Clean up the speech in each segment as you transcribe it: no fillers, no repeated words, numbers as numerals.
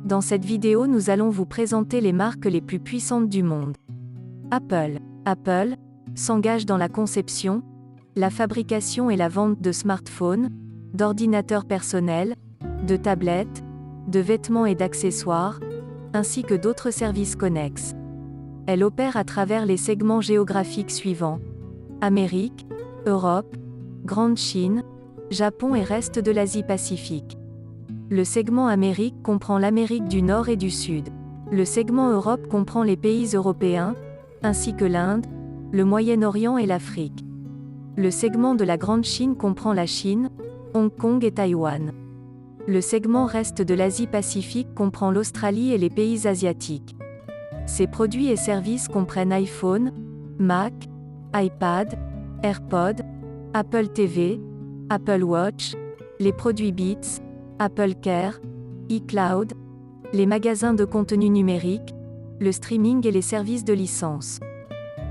Dans cette vidéo, nous allons vous présenter les marques les plus puissantes du monde. Apple. Apple s'engage dans la conception, la fabrication et la vente de smartphones, d'ordinateurs personnels, de tablettes, de vêtements et d'accessoires, ainsi que d'autres services connexes. Elle opère à travers les segments géographiques suivants: Amérique, Europe, Grande Chine, Japon et reste de l'Asie-Pacifique. Le segment Amérique comprend l'Amérique du Nord et du Sud. Le segment Europe comprend les pays européens, ainsi que l'Inde, le Moyen-Orient et l'Afrique. Le segment de la Grande Chine comprend la Chine, Hong Kong et Taïwan. Le segment reste de l'Asie-Pacifique comprend l'Australie et les pays asiatiques. Ses produits et services comprennent iPhone, Mac, iPad, AirPod, Apple TV, Apple Watch, les produits Beats, Apple Care, iCloud, les magasins de contenu numérique, le streaming et les services de licence.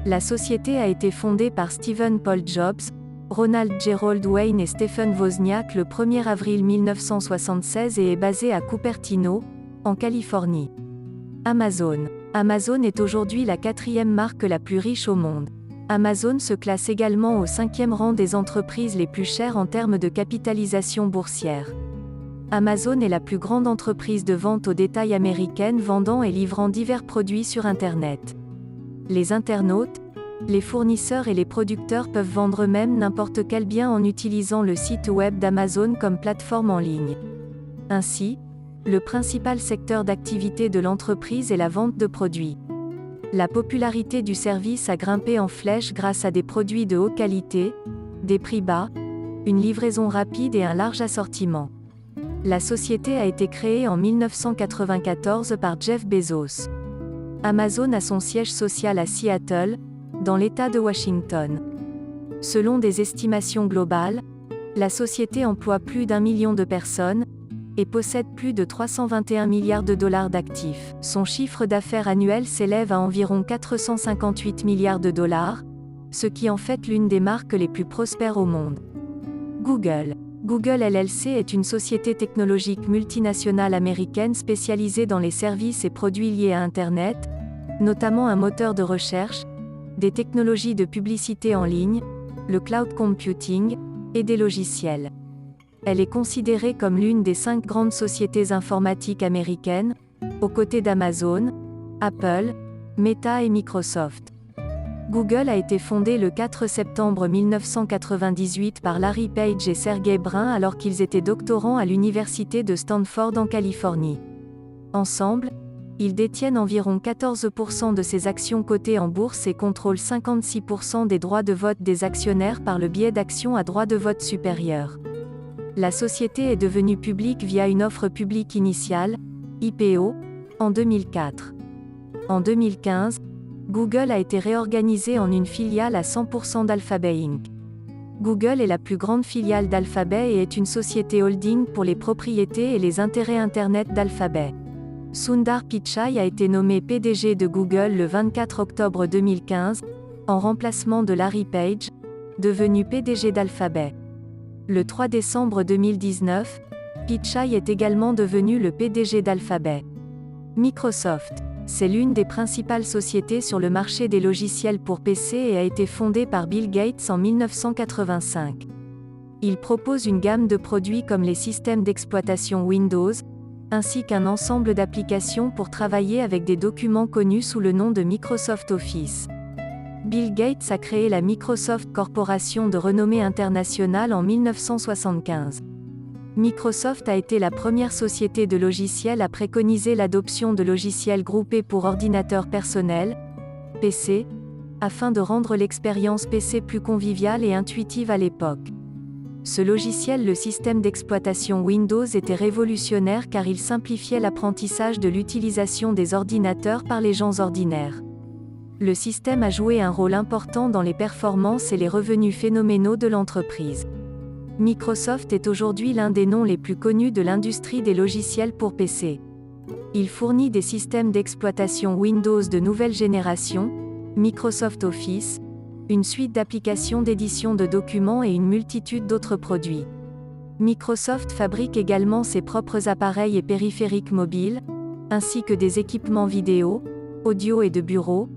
La société a été fondée par Stephen Paul Jobs, Ronald Gerald Wayne et Stephen Wozniak le 1er avril 1976 et est basée à Cupertino, en Californie. Amazon. Amazon est aujourd'hui la 4e marque la plus riche au monde. Amazon se classe également au 5e rang des entreprises les plus chères en termes de capitalisation boursière. Amazon est la plus grande entreprise de vente au détail américaine vendant et livrant divers produits sur Internet. Les internautes, les fournisseurs et les producteurs peuvent vendre eux-mêmes n'importe quel bien en utilisant le site web d'Amazon comme plateforme en ligne. Ainsi, le principal secteur d'activité de l'entreprise est la vente de produits. La popularité du service a grimpé en flèche grâce à des produits de haute qualité, des prix bas, une livraison rapide et un large assortiment. La société a été créée en 1994 par Jeff Bezos. Amazon a son siège social à Seattle, dans l'État de Washington. Selon des estimations globales, la société emploie plus d'1 million de personnes et possède plus de 321 milliards de dollars d'actifs. Son chiffre d'affaires annuel s'élève à environ 458 milliards de dollars, ce qui en fait l'une des marques les plus prospères au monde. Google. Google LLC est une société technologique multinationale américaine spécialisée dans les services et produits liés à Internet, notamment un moteur de recherche, des technologies de publicité en ligne, le cloud computing, et des logiciels. Elle est considérée comme l'une des 5 grandes sociétés informatiques américaines, aux côtés d'Amazon, Apple, Meta et Microsoft. Google a été fondée le 4 septembre 1998 par Larry Page et Sergey Brin alors qu'ils étaient doctorants à l'université de Stanford en Californie. Ensemble, ils détiennent environ 14% de ses actions cotées en bourse et contrôlent 56% des droits de vote des actionnaires par le biais d'actions à droit de vote supérieur. La société est devenue publique via une offre publique initiale, IPO, en 2004. En 2015, Google a été réorganisé en une filiale à 100% d'Alphabet Inc. Google est la plus grande filiale d'Alphabet et est une société holding pour les propriétés et les intérêts Internet d'Alphabet. Sundar Pichai a été nommé PDG de Google le 24 octobre 2015, en remplacement de Larry Page, devenu PDG d'Alphabet. Le 3 décembre 2019, Pichai est également devenu le PDG d'Alphabet. Microsoft. C'est l'une des principales sociétés sur le marché des logiciels pour PC et a été fondée par Bill Gates en 1985. Il propose une gamme de produits comme les systèmes d'exploitation Windows, ainsi qu'un ensemble d'applications pour travailler avec des documents connus sous le nom de Microsoft Office. Bill Gates a créé la Microsoft Corporation de renommée internationale en 1975. Microsoft a été la première société de logiciels à préconiser l'adoption de logiciels groupés pour ordinateurs personnels, PC, afin de rendre l'expérience PC plus conviviale et intuitive à l'époque. Ce logiciel, le système d'exploitation Windows, était révolutionnaire car il simplifiait l'apprentissage de l'utilisation des ordinateurs par les gens ordinaires. Le système a joué un rôle important dans les performances et les revenus phénoménaux de l'entreprise. Microsoft est aujourd'hui l'un des noms les plus connus de l'industrie des logiciels pour PC. Il fournit des systèmes d'exploitation Windows de nouvelle génération, Microsoft Office, une suite d'applications d'édition de documents et une multitude d'autres produits. Microsoft fabrique également ses propres appareils et périphériques mobiles, ainsi que des équipements vidéo, audio et de bureau,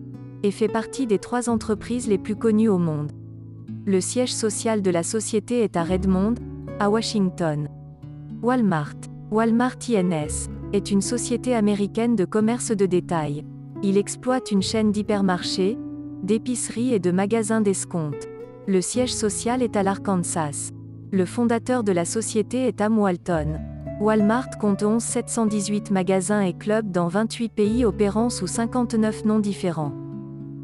et fait partie des 3 entreprises les plus connues au monde. Le siège social de la société est à Redmond, à Washington. Walmart. Walmart Inc. est une société américaine de commerce de détail. Il exploite une chaîne d'hypermarchés, d'épiceries et de magasins d'escompte. Le siège social est à l'Arkansas. Le fondateur de la société est Am Walton. Walmart compte 11 718 magasins et clubs dans 28 pays opérant sous 59 noms différents.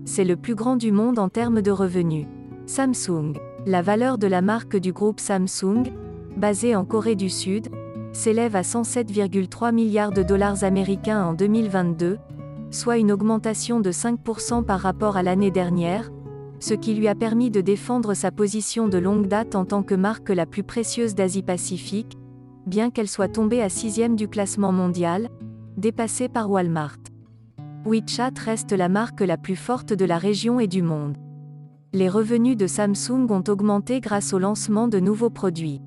C'est le plus grand du monde en termes de revenus. Samsung. La valeur de la marque du groupe Samsung, basée en Corée du Sud, s'élève à 107,3 milliards de dollars américains en 2022, soit une augmentation de 5% par rapport à l'année dernière, ce qui lui a permis de défendre sa position de longue date en tant que marque la plus précieuse d'Asie-Pacifique, bien qu'elle soit tombée à 6e du classement mondial, dépassée par Walmart. WeChat reste la marque la plus forte de la région et du monde. Les revenus de Samsung ont augmenté grâce au lancement de nouveaux produits.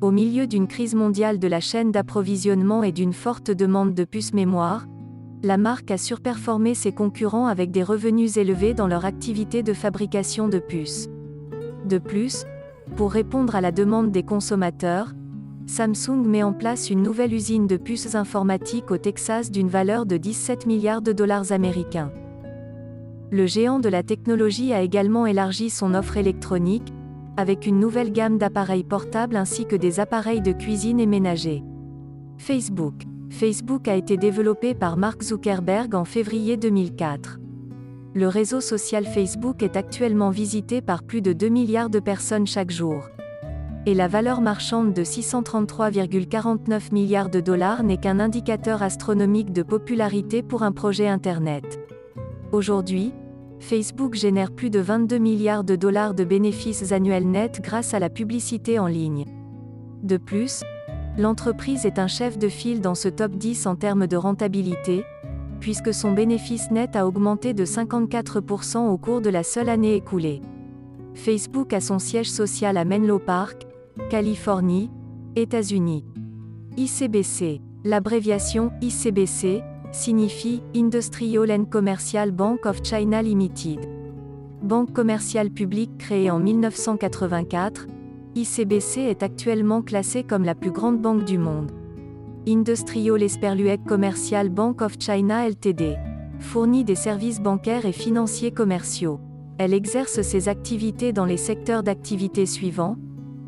Au milieu d'une crise mondiale de la chaîne d'approvisionnement et d'une forte demande de puces mémoire, la marque a surperformé ses concurrents avec des revenus élevés dans leur activité de fabrication de puces. De plus, pour répondre à la demande des consommateurs, Samsung met en place une nouvelle usine de puces informatiques au Texas d'une valeur de 17 milliards de dollars américains. Le géant de la technologie a également élargi son offre électronique, avec une nouvelle gamme d'appareils portables ainsi que des appareils de cuisine et ménagers. Facebook. Facebook a été développé par Mark Zuckerberg en février 2004. Le réseau social Facebook est actuellement visité par plus de 2 milliards de personnes chaque jour. Et la valeur marchande de 633,49 milliards de dollars n'est qu'un indicateur astronomique de popularité pour un projet Internet. Aujourd'hui, Facebook génère plus de 22 milliards de dollars de bénéfices annuels nets grâce à la publicité en ligne. De plus, l'entreprise est un chef de file dans ce top 10 en termes de rentabilité, puisque son bénéfice net a augmenté de 54% au cours de la seule année écoulée. Facebook a son siège social à Menlo Park, Californie, États-Unis. ICBC. L'abréviation ICBC signifie Industrial and Commercial Bank of China Limited. Banque commerciale publique créée en 1984, ICBC est actuellement classée comme la plus grande banque du monde. Industrial Esperluec Commercial Bank of China Ltd. fournit des services bancaires et financiers commerciaux. Elle exerce ses activités dans les secteurs d'activité suivants: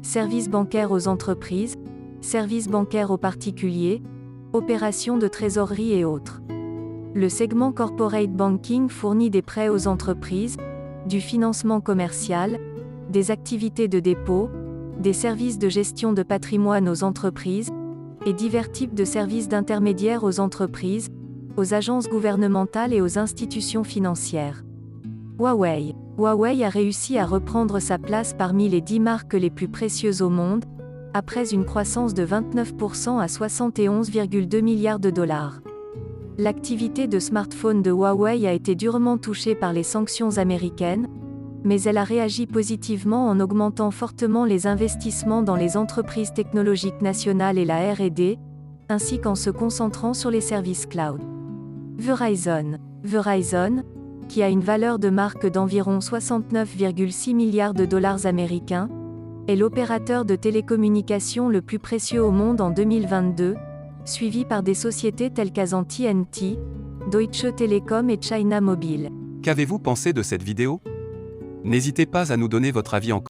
services bancaires aux entreprises, services bancaires aux particuliers, opérations de trésorerie et autres. Le segment Corporate Banking fournit des prêts aux entreprises, du financement commercial, des activités de dépôt, des services de gestion de patrimoine aux entreprises, et divers types de services d'intermédiaires aux entreprises, aux agences gouvernementales et aux institutions financières. Huawei. Huawei a réussi à reprendre sa place parmi les 10 marques les plus précieuses au monde, après une croissance de 29% à 71,2 milliards de dollars. L'activité de smartphone de Huawei a été durement touchée par les sanctions américaines, mais elle a réagi positivement en augmentant fortement les investissements dans les entreprises technologiques nationales et la R&D, ainsi qu'en se concentrant sur les services cloud. Verizon. Verizon, qui a une valeur de marque d'environ 69,6 milliards de dollars américains, est l'opérateur de télécommunications le plus précieux au monde en 2022, suivi par des sociétés telles qu'AT&T, Deutsche Telekom et China Mobile. Qu'avez-vous pensé de cette vidéo ? N'hésitez pas à nous donner votre avis en